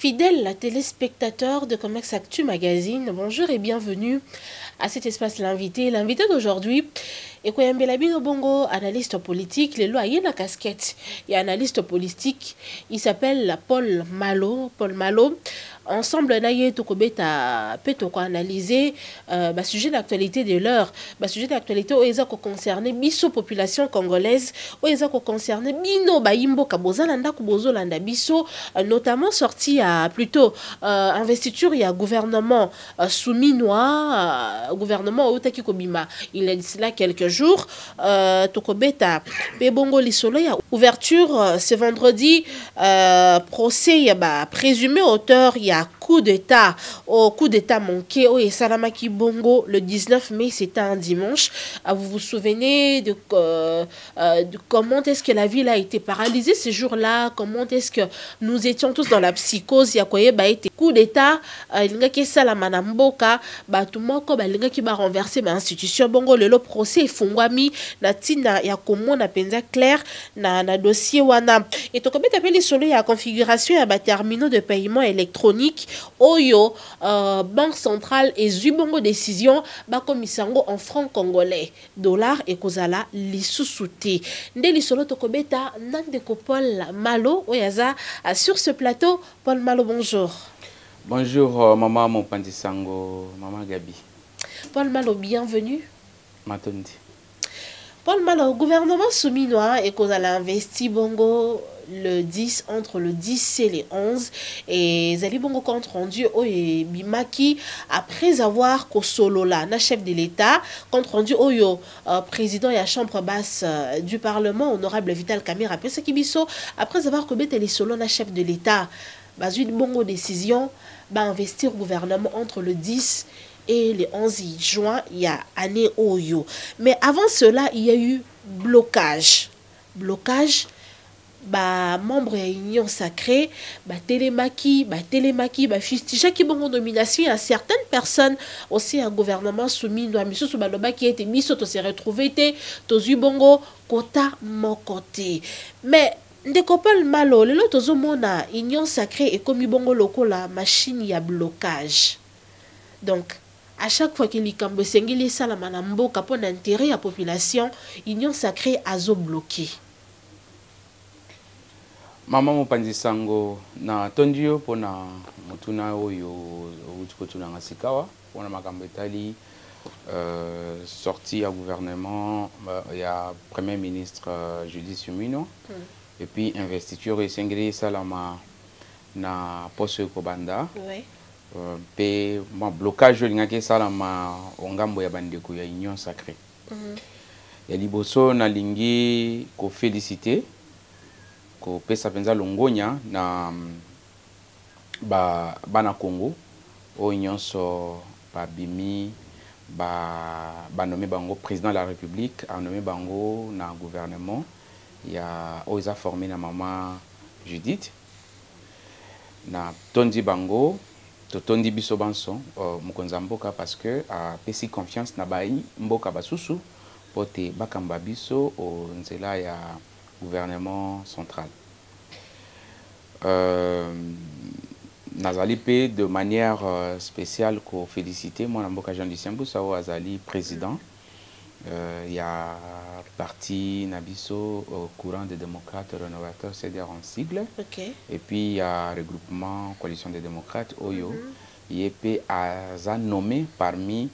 Fidèles téléspectateurs de Comex Actu Magazine, bonjour et bienvenue à cet espace l'invité. L'invité d'aujourd'hui est Koyambela Bino Bongo, analyste politique. Le loyer la casquette et analyste politique. Il s'appelle Paul Malo. Paul Malo. Ensemble, naye tokobeta peut analyser sujet d'actualité de l'heure, sujet d'actualité où ils ont concerné biso population congolaise, où ils ont concerné bino baimbo kabozalanda kubozolanda biso, notamment sorti à plutôt investiture il y a gouvernement souminois, gouvernement Otaki Kobima. Il est cela quelques jours. Tokobeta Pebongo Lisolo, il y a ouverture ce vendredi, procès il y a présumé auteur il y a coup d'état manqué au Salamaki Bongo le 19 mai, c'était un dimanche. Vous vous souvenez de comment est-ce que la ville a été paralysée ce jour-là, comment est-ce que nous étions tous dans la psychose. Il y a quoi été coup d'état linga ki salamana mboka batumoko linga ki ba renverser ma institution bongo le procès fungwami na tina ya komona penza clair na dossier wana et to kometa peli solo ya configuration ya ba terminaux de paiement électronique oyo banque centrale et zubongo décision ba komisango en francs congolais dollar et kozala lisusuté nde lisolo to kobeta nande ko Paul Malo oyaza sur ce plateau. Paul Malo, bonjour. Bonjour maman Mopandisango, maman Gabi. Paul Malo, bienvenue. Matondi. Paul Malo, gouvernement souminois et qu'on a investi bongo le 10 entre le 10 et le 11 et Zali bongo compte rendu au Bimaki après avoir kosolola na chef de l'État compte rendu au président et la chambre basse du Parlement honorable Vital Kamerhe Pesakibiso après avoir commis les solo na chef de l'État basé bongo décision investir au gouvernement entre le 10 et le 11 juin, il y a année Oyo. Mais avant cela, il y a eu blocage. Blocage, membre de l'Union sacrée, télémaki, fustige qui bon nomination à certaines personnes aussi un gouvernement soumis à Misso Subaloba qui était mis to se retrouver to bongo kota mon côté. Mais ndeko Paul Malo, le tozo mona Union sacrée et comme bongo loko la machine y a blocage. Donc à chaque fois qu'il y a un sengili salamana mboka pour l'intérêt de la population, Union sacrée a bloqué. Maman Mopandisango na tondio pour na mutuna oyo utukotuna ngasikawa pour na makambo etali sorti à gouvernement il y a premier ministre Judith Suminwa et puis investiture et sengili salama na poste Kobanda. Oui. Pe blocage lingaki salama ongambo ya bandeko ya Union sacrée. Ya liboso na lingi ko féliciter ko pesa penza longonya na bana Congo o Union so bimi nommé bango président de la République a nommé bango na gouvernement ya oza formé na maman Judith na tondi bango tondi biso banso mukonza mboka parce que a pesi confiance na bai mboka basusu pote bakamba biso o nzela ya gouvernement central. Nazali pe de manière spéciale ko féliciter mon mboka Jean Disembo Sao azali président il y a parti nabiso au courant des démocrates rénovateurs CDR en sigle. Okay. Et puis il y a regroupement coalition des démocrates Oyo IEP a nommé parmi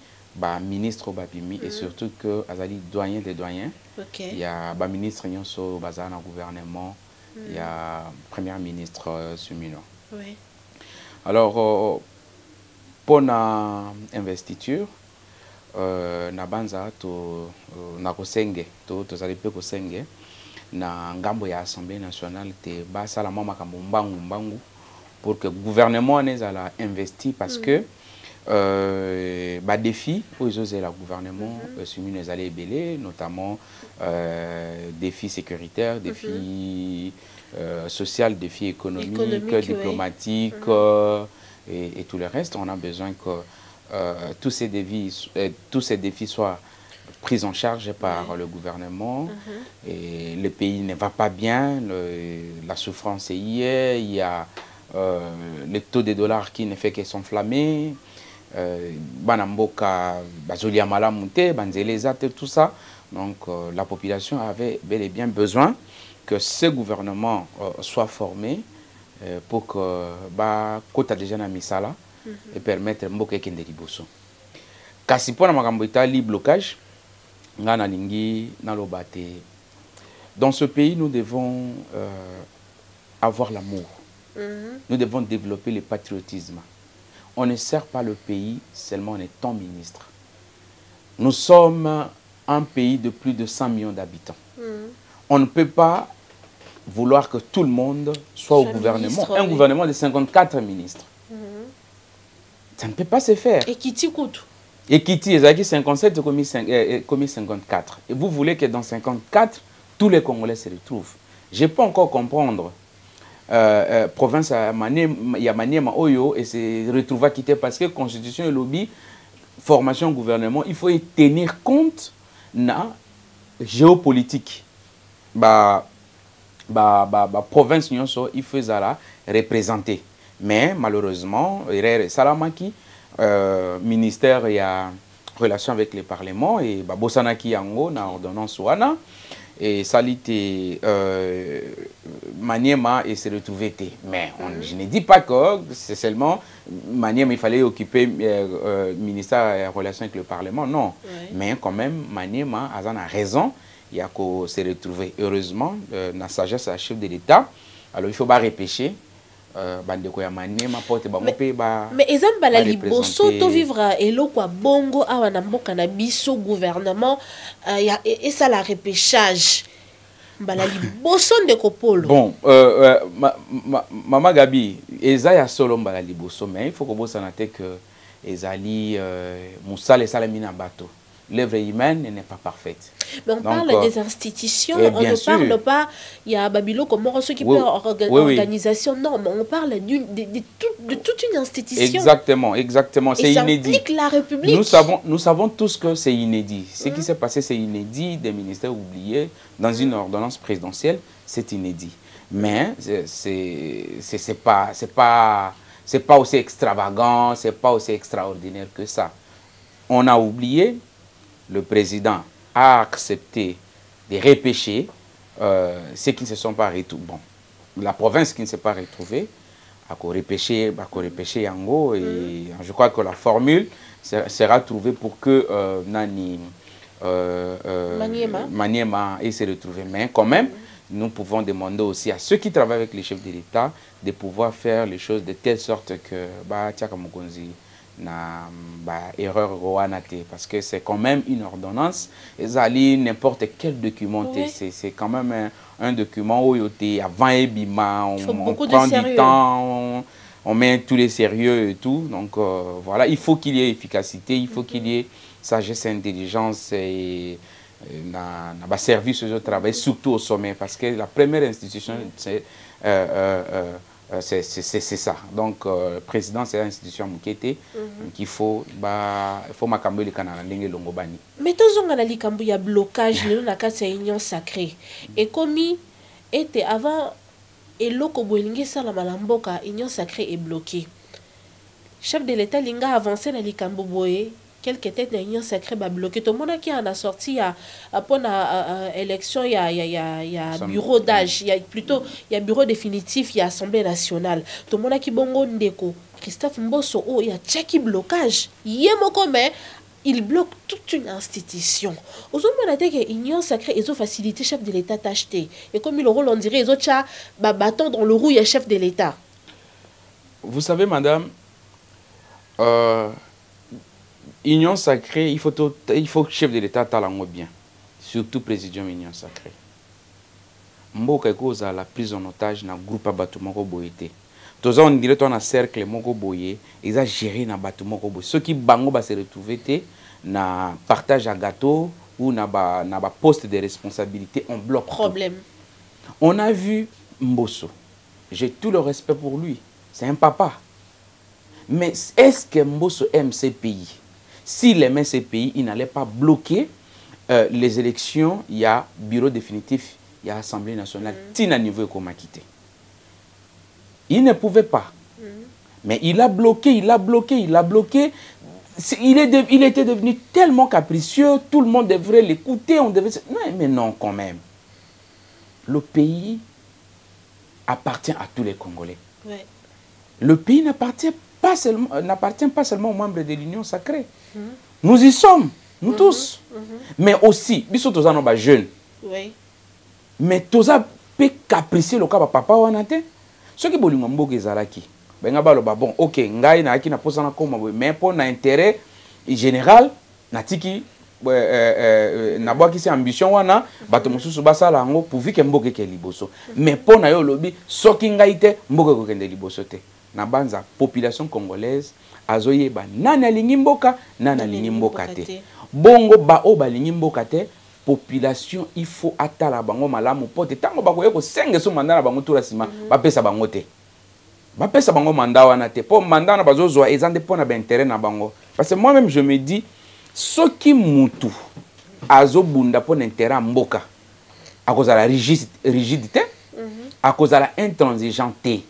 ministre Babimi et surtout que azali doyen des doyens. Okay. Il y a ministre Nyonso bazana gouvernement il y a premier ministre Sumino. Oui. Alors pour la investiture na banza to na kosenge to zali pe kosenge na ngambo ya Assemblée nationale te ba sala mama makambo mbangu pour que gouvernement ne zala investi parce que défi aux la gouvernement soumis les allées belé notamment défis sécuritaires, défis social, défis économiques, diplomatiques et tout le reste. On a besoin que tous ces défis soient pris en charge par le gouvernement. Et le pays ne va pas bien, la souffrance est hier, il y a le taux de dollars qui ne fait que s'enflammer, Banamboka, Bazolia Malamute, Banzelezate, tout ça. Donc la population avait bel et bien besoin que ce gouvernement soit formé pour que Kota déjà na misala et permettre Mboka Kende Liboso. Kasi pona makambo itali blocage, ngana lingi na lobate. Dans ce pays, nous devons avoir l'amour. Nous devons développer le patriotisme. On ne sert pas le pays seulement en étant ministre. Nous sommes un pays de plus de 100 millions d'habitants. On ne peut pas vouloir que tout le monde soit au gouvernement. Ministre, un gouvernement de 54 ministres. Ça ne peut pas se faire. Et qui t'y coûte? Et qui t'y 57 commis 54. Et vous voulez que dans 54, tous les Congolais se retrouvent. Je peux encore comprendre. Province Maniema Oyo et se retrouver à quitter parce que constitution et lobby, formation gouvernement, il faut y tenir compte de la géopolitique. Province il faut la représenter. Mais malheureusement, Salamaki, ministère il y a relation avec les parlements et Bosanaki Yango na ordonnance wana. Et Salite Maniema et se retrouver. Mais je ne dis pas que c'est seulement Maniema, il fallait occuper le ministère en relation avec le Parlement, non. Mais quand même, Maniema a raison, il y a qu'à se retrouver. Heureusement, la sagesse à chef de l'État, alors il faut pas repêcher. Mais exemple la liboso to vivre eloko bongo awa na mboka na biso gouvernement et ça la repêchage mbala liboso ndeko polo. Bon Mama Gabi eza ya solo mbala liboso mais il faut que bosa na te que ezali musale salamina bato. L'œuvre humaine n'est pas parfaite. Mais on parle des institutions, on ne parle pas, il y a Babylone comme ceux qui peuvent organisation, non, mais on parle de toute une institution. Exactement, exactement, c'est inédit. La République. Nous savons tous que c'est inédit. Ce qui s'est passé, c'est inédit, des ministères oubliés, dans une ordonnance présidentielle, c'est inédit. Mais c'est pas aussi extravagant, c'est pas aussi extraordinaire que ça. On a oublié. Le président a accepté de repêcher ceux qui ne se sont pas retrouvés. Bon, la province qui ne s'est pas retrouvée a repêché Yango et je crois que la formule sera trouvée pour que Maniema se retrouve. Mais quand même, nous pouvons demander aussi à ceux qui travaillent avec les chefs de l'État de pouvoir faire les choses de telle sorte que erreur parce que c'est quand même une ordonnance et n'importe quel document c'est quand même un document où avant Ebima on prend du temps on met tous les sérieux et tout donc voilà il faut qu'il y ait efficacité il faut qu'il y ait sagesse intelligence et service au travail surtout au sommet parce que la première institution c'est ça. Donc, le président, c'est l'institution Moukete qu'il faut m'accamber le canal en Longobani. Mais tous on a il y a blocage, le cas c'est union sacrée. Et comme était avant, et l'oko boelingi salamalamboka, union sacrée est bloquée. Chef de l'État linga avancé dans l'Ikambo boye. Quelques têtes d'union sacrée va bloquer. Tout le monde qui en a sorti après l'élection, il y a bureau d'âge, il y a bureau définitif, il y a assemblée nationale. Tout le monde qui bongo ndeko. Christophe Mbosso, il y a tchaki blocage. Il bloque toute une institution. Aujourd'hui, on a dit que l'union sacrée, ils ont facilité chef de l'État d'acheter. Et comme il le rôle, on dirait, ils ont bâton dans le roue, il y a chef de l'État. Vous savez, madame, Union sacrée, il faut que le chef de l'État talango bien. Surtout président Union sacrée. Mboka koza la prise en otage na groupe à bâtiment boyete. Tous on dirait qu'on a cercle moko boye, ils a géré na bâtiment boye. Ceux qui bango ba se retrouver na partage à gâteau ou na ba poste de responsabilité on bloque. Problème. Tout. On a vu Mbosso. J'ai tout le respect pour lui. C'est un papa. Mais est-ce que Mbosso aime ces pays? S'il aimait ces pays, il n'allait pas bloquer les élections. Il y a bureau définitif, il y a Assemblée nationale, tina niveau comme quitté. Il ne pouvait pas. Mais il a bloqué, il a bloqué, il a bloqué. Il était devenu tellement capricieux, tout le monde devrait l'écouter, on devait... Non, mais non, quand même. Le pays appartient à tous les Congolais. Ouais. Le pays n'appartient pas seulement aux membres de l'Union sacrée. Nous y sommes, nous tous. Mais aussi, nous sommes tous jeunes. Oui. Mais tous peu capricieux le cas papa wanate. Ce qui bolingo mboka ezalaki. Benga baloba bon, OK, ngai na aki na posana koma mais pour na intérêt général natiki na boaki si ambition wana bato mususu basala ngo pourvu que mboka ke liboso. Mais pour na yo lobi soki ngai te mboka ko kende liboso te. Na banza population congolaise azoyeba nani alingi mboka nani alingi mboka te. Bongo ba o balingi mboka te. Population il faut atala bango malamu pote tango bakoye ko senge so mandana bango tura sima ba pesa bango te ba pesa bango manda wana te po manda na bazozo ezande pona ba intérêt na bango parce que moi même je me dis soki mutu azo bunda pona intérêt mboka à cause de la rigidité à cause de la intransigeanté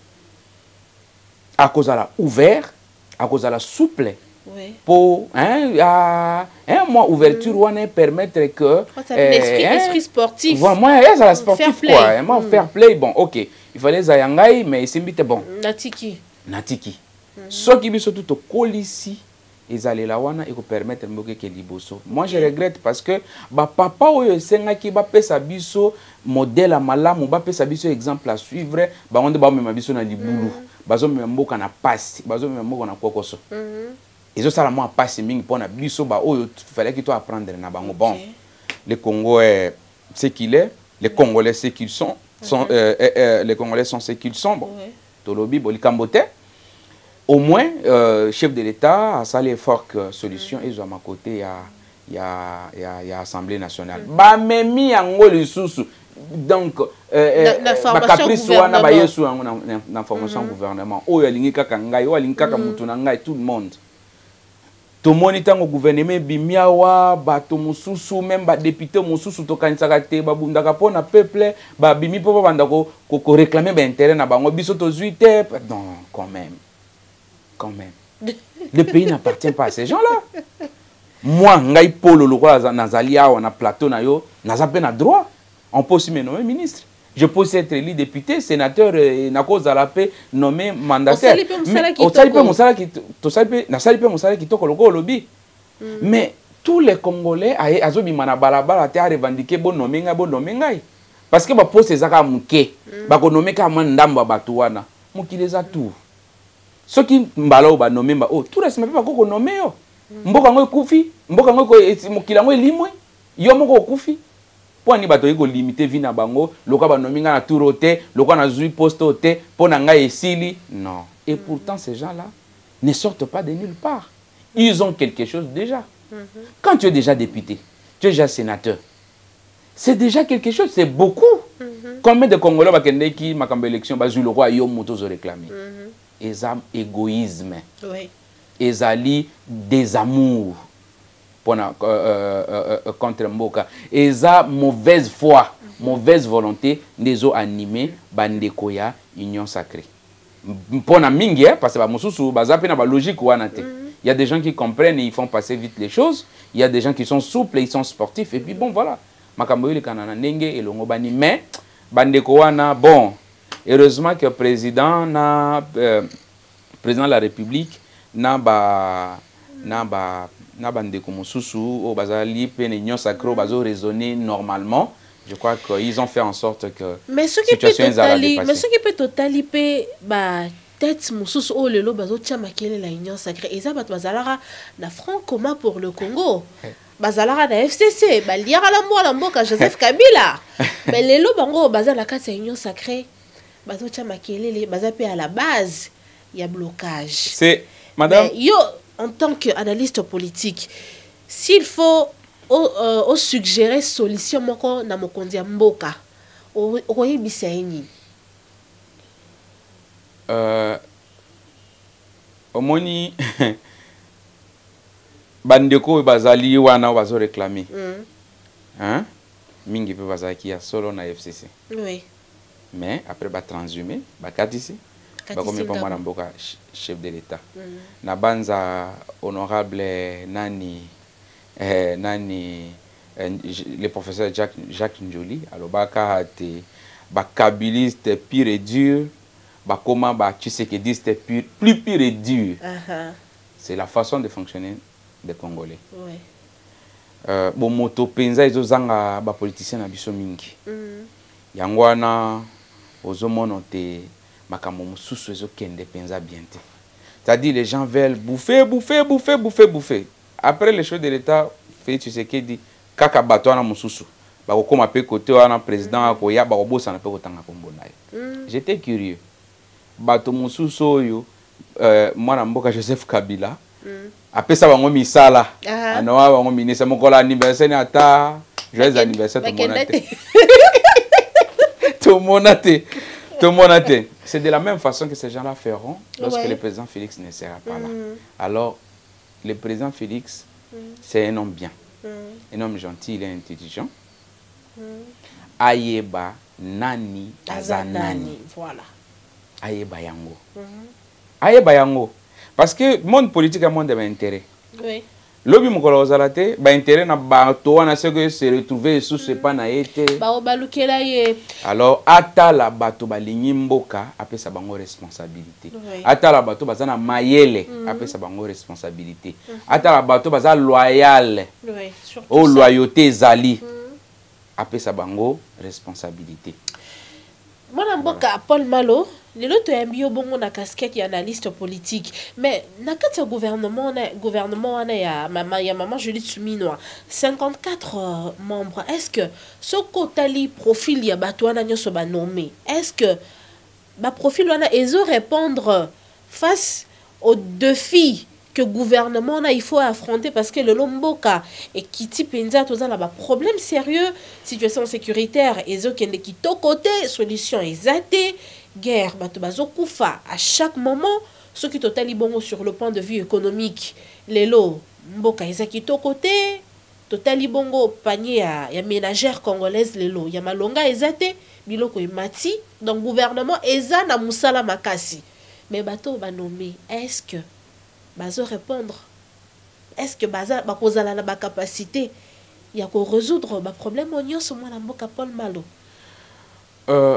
à cause de la ouvert à cause de la souple. Oui. Pour moi ouverture on permettre que esprit sportif moi ça la sportif quoi moi fair play bon OK il fallait zayangai mais simbite bon natiki ce qui biso tout kolisi ezalela wana et ko permettre mboke ke liboso moi je regrette parce que ba papa oyo senga ki ba pesa biso modèle à malamu ba pesa biso exemple à suivre ba onde ba mema biso na libulu bazo mema mboka na passe bazo mema mboka na kokoso. Et ça, ça m'a passé mingi pour na biso ba oyo fallait que toi apprendre na bango bon. Le Congo est ce qu'il est, les Congolais ce qu'ils sont, les Congolais sont ce qu'ils sont bon. Tolobi bolikambote. Au moins chef de l'État a salé fort que solution et à ma côté il y a Assemblée nationale. Ba memi yango lisusu. Donc ba caprice wana ba yesu na formation gouvernement. Oyo alingi kaka ngai, oyo alingi kaka mutu na ngai tout le monde. Tout le monde est au gouvernement, bimiawa, bato mususu, même ba député mususu to kanisaka te babundaka pona peuple, ba bimi po banda ko réclamer ba intérêt na bango biso to zuite. Non, quand même. Quand même. Le pays n'appartient pas à ces gens-là. Moi, ngai polo lokola nazali awa na plateau na yo, nazape na droit. On peut aussi me nommer ministre. Je peux aussi être élu député, sénateur, na cause à la paix, nommé mandataire. Mais tous les Congolais, ont revendiqué bon nommé. Parce que pour ces gens qui ont nommé comme Ndamba Batouana, qui les a tout. Ceux qui ont nommé, tout reste pas nommé. Mboka ngo kufi, mboka ngo mokila ngo limwe, yo moko kufi. Pour ni bato yeko limiter vie na bango loka ba nominga na tour hotel loka na zui poste hotel pour na nga esili non et pourtant ces gens-là ne sortent pas de nulle part ils ont quelque chose déjà quand tu es déjà député tu es déjà sénateur c'est déjà quelque chose c'est beaucoup combien de Congolais ba kende ki makambo élection ba zui lokwa yo moto zo réclamer égoïsme oui ezali désamour contre Mboka. Et ça, mauvaise foi, mauvaise volonté, des eaux animées, bandekoya, union sacrée. Pour na mingi, parce que mususu bazape na ba logique wanate. Il y a des gens qui comprennent et ils font passer vite les choses. Il y a des gens qui sont souples et ils sont sportifs. Et puis bon, voilà. Makambo le kanana nenge et longo bani. Mais bandeko wana, bon, heureusement que président de la République na bandeko mususu au bazali peine union sacrée bazo raisonner normalement. Je crois qu'ils ont fait en sorte que mais ce qui peut totali pe ba tête mususu o lelo bazo tia makele la union sacrée et ça bazalara na franc commun pour le Congo. Bazalara na FCC ba liara la mboka Joseph Kabila. Mais lelo bango bazala kati union sacrée bazo tia makele baza pe à la base il y a blocage. C'est madame yo en tant qu'analyste politique, s'il faut suggérer solution moko na mokonzi ya mboka, oyebisa nini? Omoni bandeko bazali wana bazo réclamer. Hein? Mingi pe bazaki ya solo na FCC. Oui. Mais après ba transhumé, ba katisi. bakomi pa mwana mboka chef de l'État. Na banza honorable nani le professeur Jacques Njoli alobaka te bakabiliste pire et dur, bakoma ba tshisekidiste plus pire et dur. C'est la façon de fonctionner des Congolais. Bon moto penza ezozanga ba politiciens na biso mingi. Yango wana ozomona te makambo mususu ezokende penza bien te. C'est-à-dire les gens veulent bouffer. Après les choses de l'État, Félix Tshisekedi kaka bato wana mususu bakokoma pe côté wana président akoya bakobosa na pe kotanga kombo na ye. J'étais curieux. Bato mususu oyo mwana mboka Joseph Kabila apesa bango misala anoa bango ministre mokola anniversaire ata joyeux anniversaire tout monate. C'est de la même façon que ces gens-là feront lorsque le président Félix ne sera pas là. Alors le président Félix c'est un homme bien, un homme gentil, il est intelligent. Ayeba nani azanani, voilà. Ayeba yango. Ayeba yango. Parce que le monde politique est un monde d'intérêt. Oui. Lobi mokolo ozalate ba intérêt na bato wana se que se retrouver sous ce pas na été. Ba obalukela ye. Alors ata la bato balingi mboka apesa bango responsabilité. Ata la bato bazana mayele apesa bango responsabilité. Ata la bato baza loyal. Oui, surtout. O loyauté zali apesa bango responsabilité. Mwana mboka Paul Malo, lelo to yambio bongo na casquette ya analyste politique, mais na kati ya gouvernement wana ya maman Julie Tsuminoa 54 membres. Est-ce que ce kotali profil ya bato wana nyoso ba nommé, est-ce que ba profil wana ezo répondre face aux défis que le gouvernement il faut affronter, parce que le lomboka et qui type penza tous là problème sérieux, situation sécuritaire et zo kende ki to côté solution ezate guerre bato bazokufa à chaque moment, ce qui totali bongo sur le point de vue économique lelo mboka ezaki to côté totali bongo panier ya ménagère congolaise lelo ya malonga ezate biloko emati, donc gouvernement eza na musala makasi, mais bato ba nommé, est-ce que bazo répondre, est-ce que baza bakozala na ba capacité ya ko résoudre ba problème onyo so mwana mboka Paul Malo?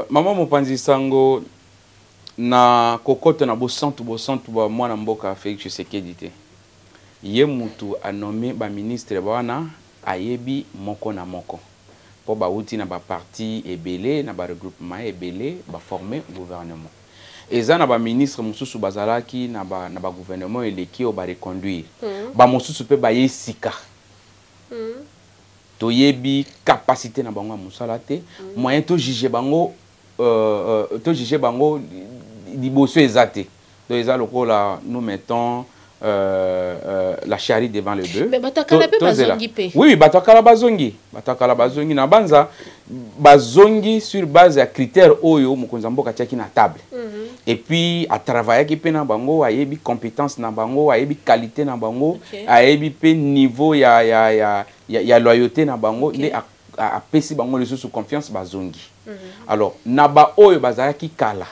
Maman mopanzi sango na kokote na bosantu ba mwana mboka Félix Tshisekedi te. Ye mutu a nommé ba ministre bana ayebi moko na moko po ba uti na ba parti ebele na ba regroupement ebele ba former gouvernement. Eza na ba ministre mususu bazalaki na ba gouvernement eleki o ba reconduire. Ba mususu pe ba yesika. To yebi capacité na bango musala te, moyen to juger bango liboso ezate. Donc eza lokola nous mettons la charrue devant le bœuf. Mais batakala pe bazongi pe. Oui, batakala bazongi na banza bazongi sur base ya critères oyo mokonza mboka tiaki na table. Et puis à travailler qui pe na bango ayebi compétence na bango, ayebi qualité na bango, ayebi pe niveau ya loyauté na bango, ne a pesi bango les sous confiance bazongi. Alors naba oyo bazalaki kala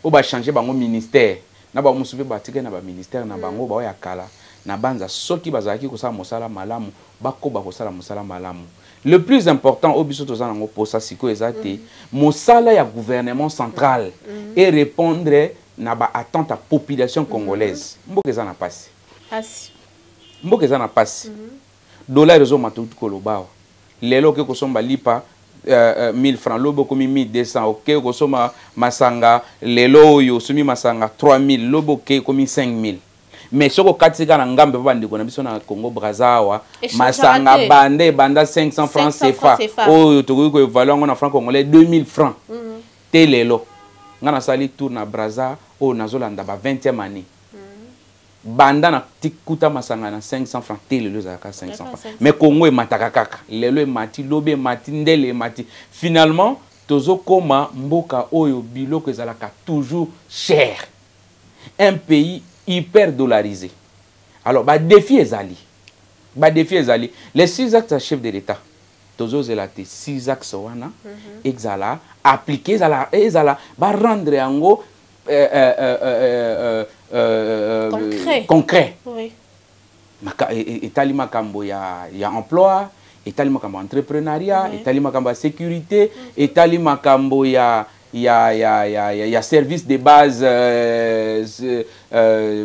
o ba changer bango ministère na ba musupe batike na ba ministère na bango ba ya kala na banza soki bazalaki ko sala mosala malamu bakoba ko sala mosala malamu. Le plus important au biso tozana ngo posa siko ezate mosala ya gouvernement central et répondre na ba attente à population congolaise. Mboka ezana pasi. Mboka ezana pasi. Dollar rezo matutu koloba. Lelo ke ko somba lipa 1000 francs, lobo komi 1200, ok, kosoma masanga, lelo yo sumi masanga 3000, lobo ke komi 5000. Mais soko katika na ngambe bandi ko na biso na Congo Brazzaville, masanga banda 500 francs CFA. Oh, to ko valeur ngona franc congolais 2000 francs. Te lelo. Ngana sali tour na Brazzaville, oh nazolanda ba 20e année. Banda na tikuta masanga na 500 francs te lelo za 500 francs. Mais Congo e mataka kaka. Lelo e mati, lobe mati, ndele e mati. Finalement, tozo koma mboka oyo biloko ezalaka toujours cher. Un pays hyper dollarisé. Alors, défi ezali. Défi ezali. Les 6 actes à chef de l'État. Tozo zelate 6 axes wana exala appliquer ezala rendre yango concret. Oui. Etali makambo ya emploi, etali makambo entrepreneuriat, etali makambo sécurité, etali makambo ya service de base,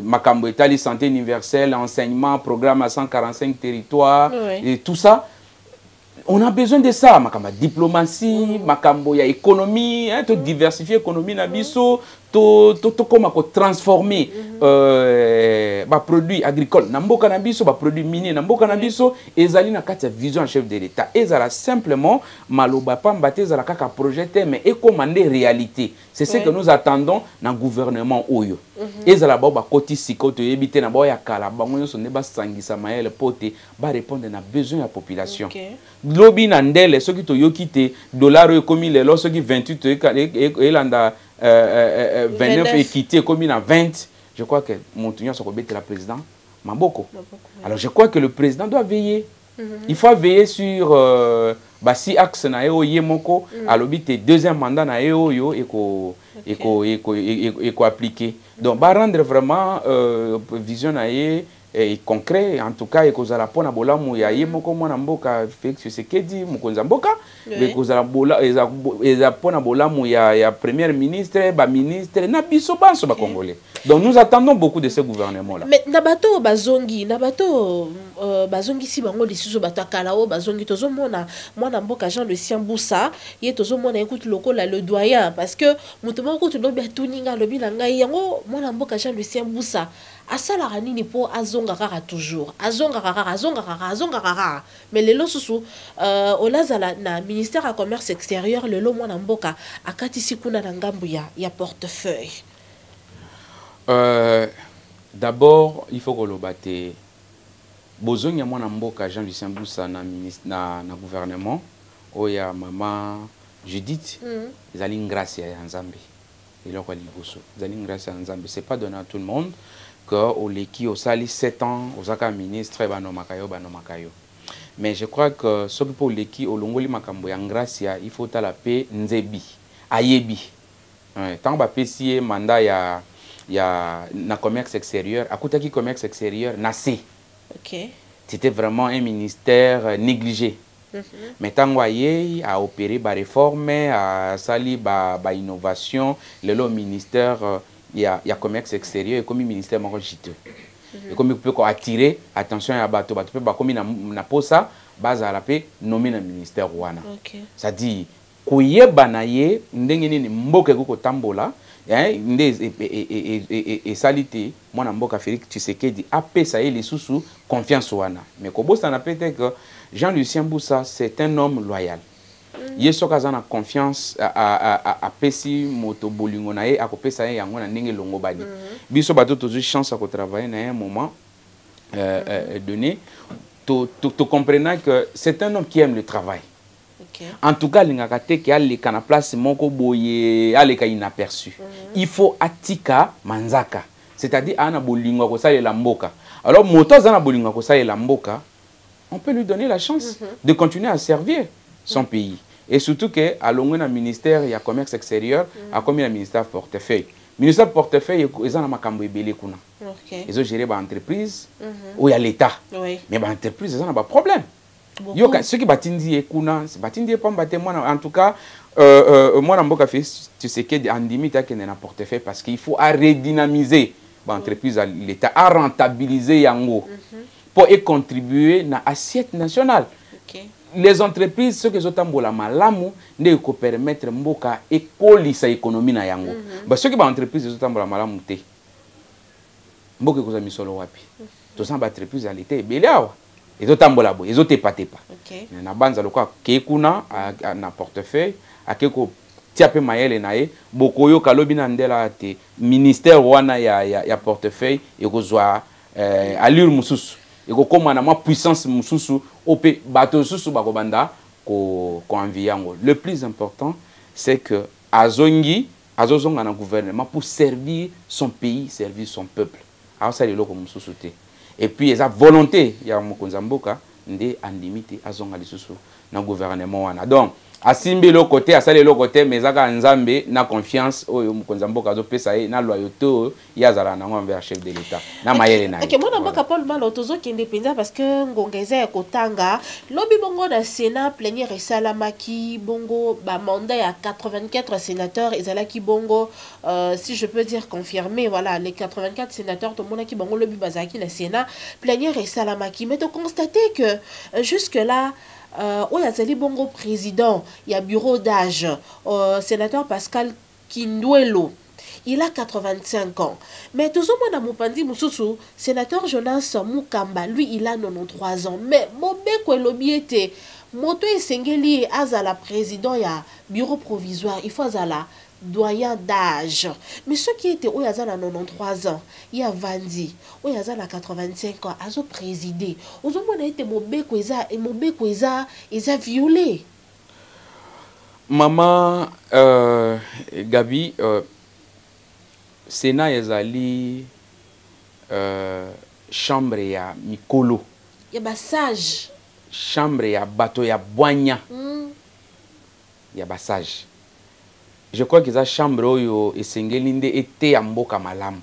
makambo etali santé universelle, enseignement, programme à 145 territoires, et tout ça. On a besoin de ça, makamba diplomatie, makambo ya économie, hein, to diversifier l'économie na biso, to comment transformer ba produits agricoles na mboka na biso, ba produits miniers na mboka na biso, ezali na kati vision en chef de l'État. Ezala simplement maloba pamba te ezala kaka projet mais écomander réalité. C'est ce que nous attendons dans le gouvernement oyo. Ezala ba koti sikoto yebite na ba ya kala bango nyonso ne ba sangisa maele pote ba répondre na besoin de la population. Lobi na ndele soki to yokite dollar ekomi lelo soki 28 elanda 29 équité ekomi na 20. Je crois que Montugnan Sokobete la président Maboko. Alors je crois que le président doit veiller. Il faut veiller sur si axe na eo yemoko alobite deuxième mandat na eo yo eko appliquer. Donc ba rendre vraiment vision na et concret en tout cas ekozala pona bolamu ya yemoko mwana mboka Félix Tshisekedi mukonza mboka ekozala bola eza pona bolamu ya premier ministre ba ministre na biso banso ba congolais. Donc nous attendons beaucoup de ce gouvernement là. Mais nabato bazongi si bango lisusu bato akalao bazongi tozomona mwana mboka Jean Lucien Mbusa ye tozomona écoute lokola le doyen parce que mutumo ko tulobi atuninga lobi na ngai yango mwana mboka Jean Lucien Mbusa asala nini po azonga kaka toujours azonga kaka mais lelo susu olazala na ministère à commerce extérieur lelo mwana mboka akati sikuna na ngambu ya portefeuille. D'abord il faut que le bate bozongi ya mwana mboka Jean Lucien Mbusa na ministre na gouvernement oya mama Judith ezali grâce ya Nzambe eloko liboso ezali grâce ya Nzambe. C'est pas donné à tout le monde que au leki au sali 7 ans au zaka ministre bano makayo. Mais je crois que ce pour leki au longoli makambo ya grâce il faut ta la paix nzebi ayebi tant ba pesi mandat ya na commerce extérieur akutaki commerce extérieur nasi. C'était vraiment un ministère négligé. Mais tant a opéré ba réforme a sali ba innovation le ministère il y a commerce extérieur et comme ministère moko jiteux. Et comme il peut attirer attention à bateau peut ba comme na posa baza la paix nommé na ministère wana. Ça dit koyeba na ye ndenge nini mboka ko tambola et salité mwana mboka Félix Tshisekedi apesa ye lisusu confiance wana. Mais kobosa na peut-être que Jean Lucien Mbusa c'est un homme loyal. Yeso kazana confiance a pesi moto bolingo na ye akopesa ye yango na ndenge longo badi. Biso bato tozu chance à travailler na un moment donné to comprenant que c'est un homme qui aime le travail. En tout cas lingaka te ki aleka na place moko boye aleka inaperçu. Il faut atika manzaka. C'est-à-dire ana bolingo ko salela mboka. Alors moto zana bolingo ko salela mboka, on peut lui donner la chance de continuer à servir son pays. Et surtout que à l'ongona ministère il y a commerce extérieur, à comme il ministère portefeuille. Ministère portefeuille ils ont makambo ebele kuna. Ils ont géré ba entreprise ou il y a l'état. Mais ba entreprise ils ont pas problème. Yo ceux qui batindi kuna, batindi pas batté moi en tout cas moi mboka Félix Tshisekedi andimita que na portefeuille parce qu'il faut à redynamiser ba entreprise à l'état, à rentabiliser yango pour y contribuer na assiette nationale. Les entreprises ceux qui sont tambola malamu ne ko permettre mboka ekolisa économie na yango. Ba ceux qui ba entreprise sont tambola malamu te. Mboka ko za misolo wapi. To sa ba entreprise à l'état ebele awa. Ils ont tambola bo, ils ont tepaté pas. Na banza lokwa kekuna na portefeuille akeko tiape mayele nae bokoyo kalobi na ndela te ministère wana ya portefeuille ekozwa allure mususu. Eko koma na ma puissance mususu opé bato susu bakobanda ko enviango. Le plus important c'est que azozonga na gouvernement pour servir son pays, servir son peuple. Alors ça le loko mususu te. Et puis esa volonté ya mokonza mboka nde andimité azonga lisusu na gouvernement wana. Donc asimbi le côté asali le côté mais zaka nzambe na confiance oyo mukonza mboka zo pesa ye na loyauté oyo yazala nango envers chef de l'état na mayele na. OK, mona mboka Paul Malo tozo kende penza parce que ngongeza ya kotanga lobi bongo na Sénat plénière esalamaki bongo ba mandat ya 84 sénateurs ezalaki bongo si je peux dire confirmé, voilà, les 84 sénateurs tout monde qui bongo lobi bazaki na Sénat plénière esalamaki, mais to constater que jusque là où y a Zali Bongo président, il y a bureau d'âge, sénateur Pascal Kindwelo, il a 85 ans. Mais tout le monde a Moupandi Moussoussou, sénateur Jonas Moukamba, lui il a 93 ans. Mais Mobeko Elobiete, Moto et Sengeli, Azala président, il y a bureau provisoire, il faut Azala doyen d'âge. Mais ceux qui étaient où il y a 93 ans, il y a Vandi, où il y a 85 ans, ils ont présidé. Ils ont été Mobeko ils ont violé. Maman Gabi, Sénat ezali chambre ya mikolo. Il y a sage. Chambre ya bato ya boanya. Il y a sage. Je crois que la chambre oyo esengeli nde ete ya mboka malamu.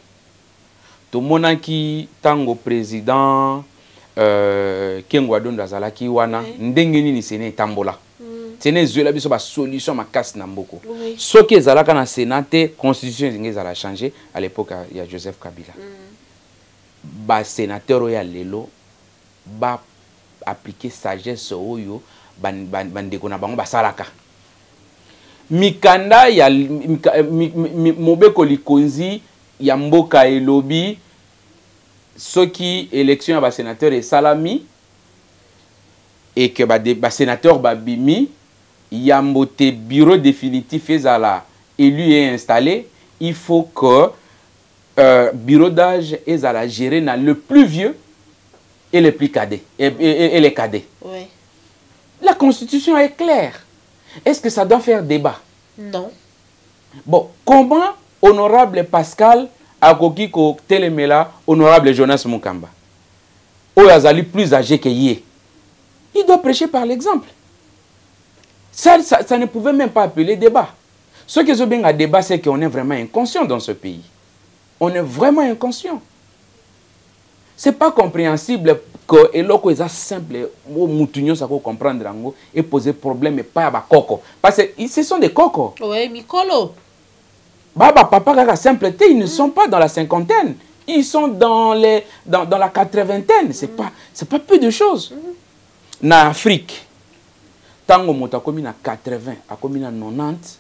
Tomona ki tango président Kengo Adondo azalaki wana ndenge nini Sénat etambola. Sénat ezwela biso ba solution makasi na mboko. Soki ezalaka na Sénat te constitution ezenge ezala changer à l'époque ya Joseph Kabila. Ba sénateur oyo lelo ba appliquer sagesse oyo bandeko na bango basalaka. Mikanda ya Mobeko Likonzi ya mboka elobi soki élection ya ba sénateur et salami et que ba sénateur babimi yambote bureau définitif ezala élu et installé, il faut que bureau d'âge ezala géré na le plus vieux et le plus cadet et les cadets. Oui. La constitution est claire. Est-ce que ça doit faire débat? Non. Bon, comment honorable Pascal Akoki ko telemela honorable Jonas Moukamba Oyazali plus âgé que Yé. Il doit prêcher par l'exemple. Ça ne pouvait même pas appeler débat. Ce que je veux à débat, c'est qu'on est vraiment inconscient dans ce pays. On est vraiment inconscient. C'est pas compréhensible que eloko est simple, moutunyo ça comprendre ango et poser problème et pas à coco. Parce que ce sont des cocos. Oui, Mikolo. Baba papa kaka simpleté, ils ne sont pas dans la cinquantaine. Ils sont dans la 80aine. C'est pas peu de choses. Na Afrique, tango moto akomi na 80, akomi na 90,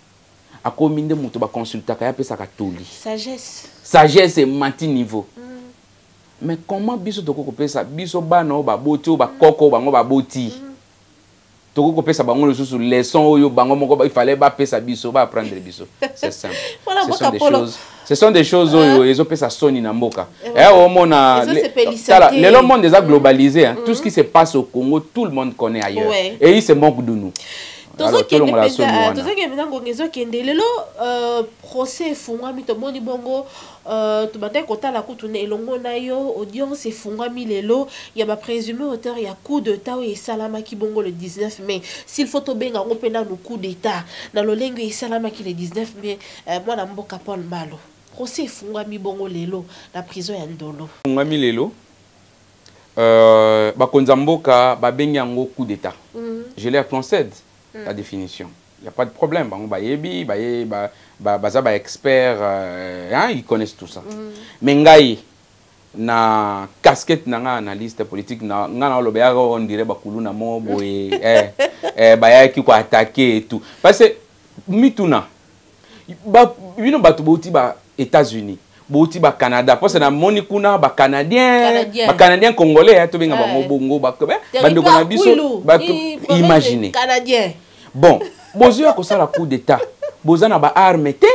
akomi nde moto ba consulta kaya pesa ka toli. Sagesse. Sagesse et mati niveau. Mais comment biso toko kopesa biso bana ba boti ba koko bango ba boti. Toko kopesa bango le sous leçon oyo bango moko il fallait ba pesa biso ba apprendre biso. C'est simple. Voilà, ce sont des choses oyo ezo pesa soni na mboka. Et au mona le monde déjà globalisé hein. Tout ce qui se passe au Congo, tout le monde connaît ailleurs. Ouais. Et il se moque de nous. Tozo kende ngongezo kende lelo procès fungwami to moni bongo to batay kotala kutune elongo na yo audience fungwami lelo ya ba présumé auteur ya coup d'état et salama ki bongo le 19 mai s'il faut to benga ngo pena no coup d'état na lolengo e salama ki le 19 mai mwana mboka Paul Malo procès fungwami bongo lelo na prison ya Ndolo fungwami lelo ba konza mboka ba benga ngo coup d'état je l'ai concède la définition. Il n'y a pas de problème. Baza expert, ils connaissent tout ça. Mais ngai na casquette na analyste politique na lobea on dirait bakulu na mo boye baya ki ko attaquer et tout. Parce que mituna bino batu boti ba États-Unis, boti ba Canada, parce que na moni kuna ba Canadien congolais to benga bango bongo ba bandeko na biso imaginez. Canadien. Bon, bozo ya kosala coup d'état. Boza na ba arme te,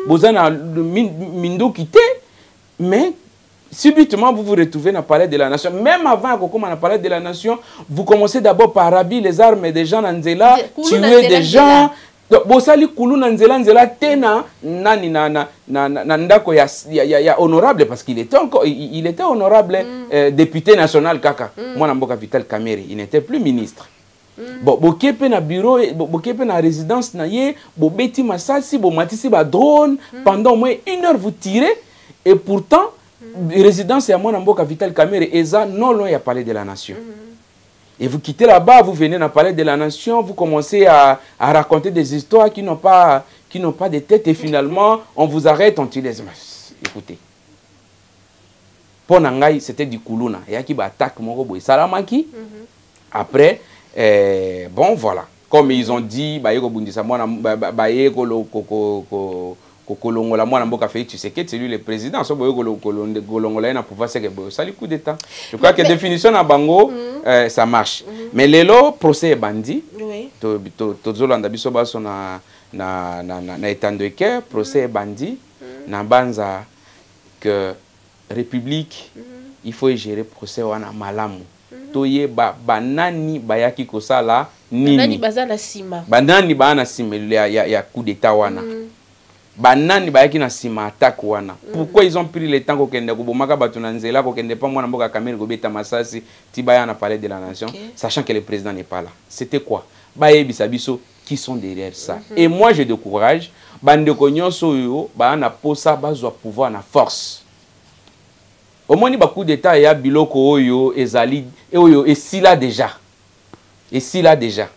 boza na mindo kité, mais subitement vous vous retrouvez dans le palais de la nation. Même avant qu'on commence dans le palais de la nation, vous commencez d'abord par habiller les armes des gens Nanzela, tuer des gens. Bosali kulu Nanzela tena nani na ndako ya honorable parce qu'il était encore il était honorable député national kaka. Moi Namboka Vital Kamerhe, il n'était plus ministre. Bon, bokepe na bureau, bokepe na résidence na ye, bobeti masasi, bomatisi ba drone, pendant au moins 1 heure vous tirez, et pourtant, résidence ya mwana mboka Vital Kamerhe eza non loin ya palais de la nation. Et vous quittez là-bas, vous venez dans le palais de la nation, vous commencez à raconter des histoires qui n'ont pas de tête, et finalement, on vous arrête, on tire les mains. Écoutez. Pour Nangaï, c'était du Koulouna. Il y a qui attaque mon robot. Salamaki. Après, bon, voilà. Comme ils ont dit, c'est lui le président. Ça le coup d'État. Je crois que la définition à Bango, ça marche. Mais le procès est bandit. Tozolanda bisobaso na état de cœur, procès est bandit. Na banza que République, il faut gérer procès wana malamu. Toye banani bayaki kosala nini. Banani bazana sima. Banani bana sima ya coup d'état wana. Banani bayaki na sima attaque wana. Pourquoi ils ont pris le temps ko kende ko bomaka batu na nzela ko kende pas mwana mboka Kamerhe ko beta masasi tibaya na palais de la nation, sachant que le président n'est pas là. C'était quoi? Baye bisabiso qui sont derrière ça. Et moi je décourage bande ko nyonso yo ba na posa bazwa pouvoir na force. Au moins ni coup d'état ya biloko oyo ezali et oyo et si là déjà. Et si là déjà.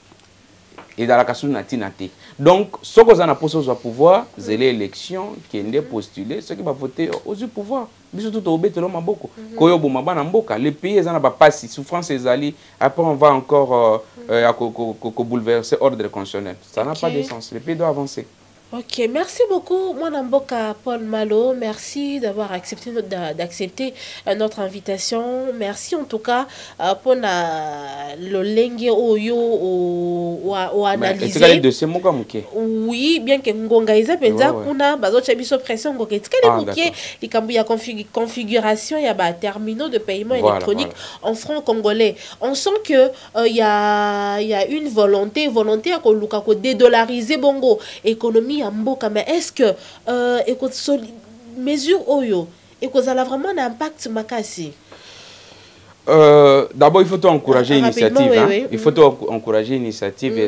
Et dans la cassou na tinate. Donc ce que na posa au pouvoir, c'est l'élection qui est postulé, ceux qui va voter aux pouvoir. Biso tout au betelo maboko. Koyo bomaba na mboka, les pays ezana ba passi souffrance ezali, après on va encore bouleverser ordre constitutionnel. Ça n'a pas de sens. Le pays doit avancer. Ok, merci beaucoup, Mwanamboka Paul Malo. Merci d'avoir accepté notre invitation. Merci en tout cas pour le lengue oyo ou analyser. Oui, bien que Ngonga Isa penza kuna bazo chabiso pression ngo ketikali muke likambu ya configuration ya ba terminaux de paiement électronique en francs congolais. On sent que il y a une volonté à koluka ko dédollariser bongo économie. Mais est-ce que mesure oyo et ça a vraiment un impact makasi? D'abord il faut encourager l'initiative. Il faut encourager l'initiative.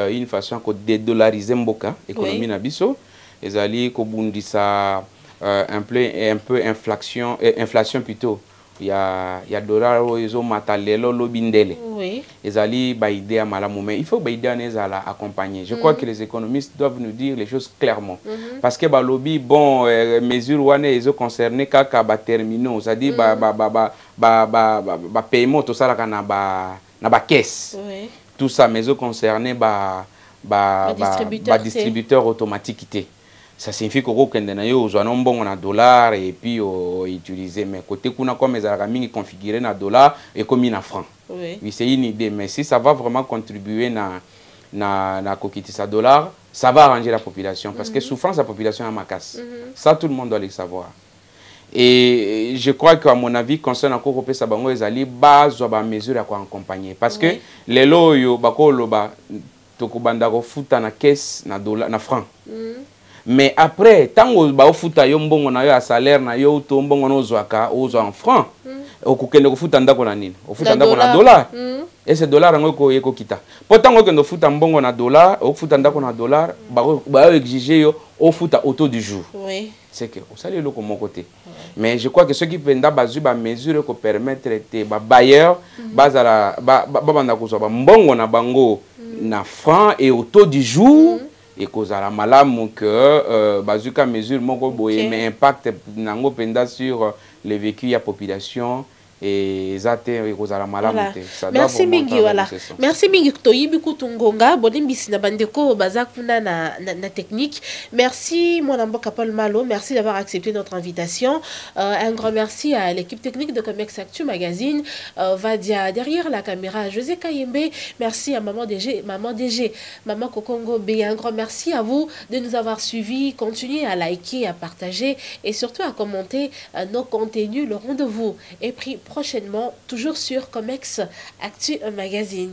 Une façon de dédollariser mboka économie na biso. Ezali ko bundisa un peu inflation plutôt. Il y a dollar oyo matalelo lobindele. Ezali ba idée malamu, mais il faut ba idée nezala accompagner. Je crois que les économistes doivent nous dire les choses clairement. Parce que ba lobby bon mesure wana ezo concerner kaka ba terminaux, c'est-à-dire ba paiement tout ça là na ba caisse. Tout ça mais ezo concerner ba distributeur automatique. Ça signifie que vous avez un dollar et puis utiliser. Mais côté kuna comme les aramis configurés na dollar et comme en franc. Oui, c'est une idée. Mais si ça va vraiment contribuer na kokitisa dollar, ça va arranger la population. Parce que souffrance la population à ma casse. Ça, tout le monde doit le savoir. Et je crois qu'à mon avis, concernant encore Kopé Sabango, ils allaient base ou mesure à quoi accompagner. Parce que les lots yo bako loba tokubanda ko futa na caisse na dollar na franc. Mais après, tant que vous futa yo mbongo na yo a salaire na yo to mbongo no zwaka ozo en franc, okukende ko futa ndako na nini? O futa ndako na dollar. Et ce dollar ngo ko yeko kita. Pourtant ko kendo futa mbongo na dollar, o futa ndako na dollar, ba exiger yo o futa auto du jour. Oui. C'est que ça le comme mon côté. Mais je crois que ceux qui pendant bazu ba mesure ko permettre te ba bailleur bazala ba banda ko so ba mbongo na bango na franc et auto du jour. Et cause à la malamu que bazuka mesure moko boye mais impact nango penda sur le vécu de la population et zate cause à la malamu. Merci mingi voilà. Merci mingi toyibi kutungonga bolimbisi na bandeko bazakuna na technique. Merci Mwanamboka Paul Malo, merci d'avoir accepté notre invitation. Un grand merci à l'équipe technique de Comex Actu Magazine, Vadia derrière la caméra, José Kayembe, merci à maman DG, maman Kokongo B, un grand merci à vous de nous avoir suivis, continuez à liker, à partager et surtout à commenter nos contenus. Le rendez-vous est pris prochainement, toujours sur Comex Actu Magazine.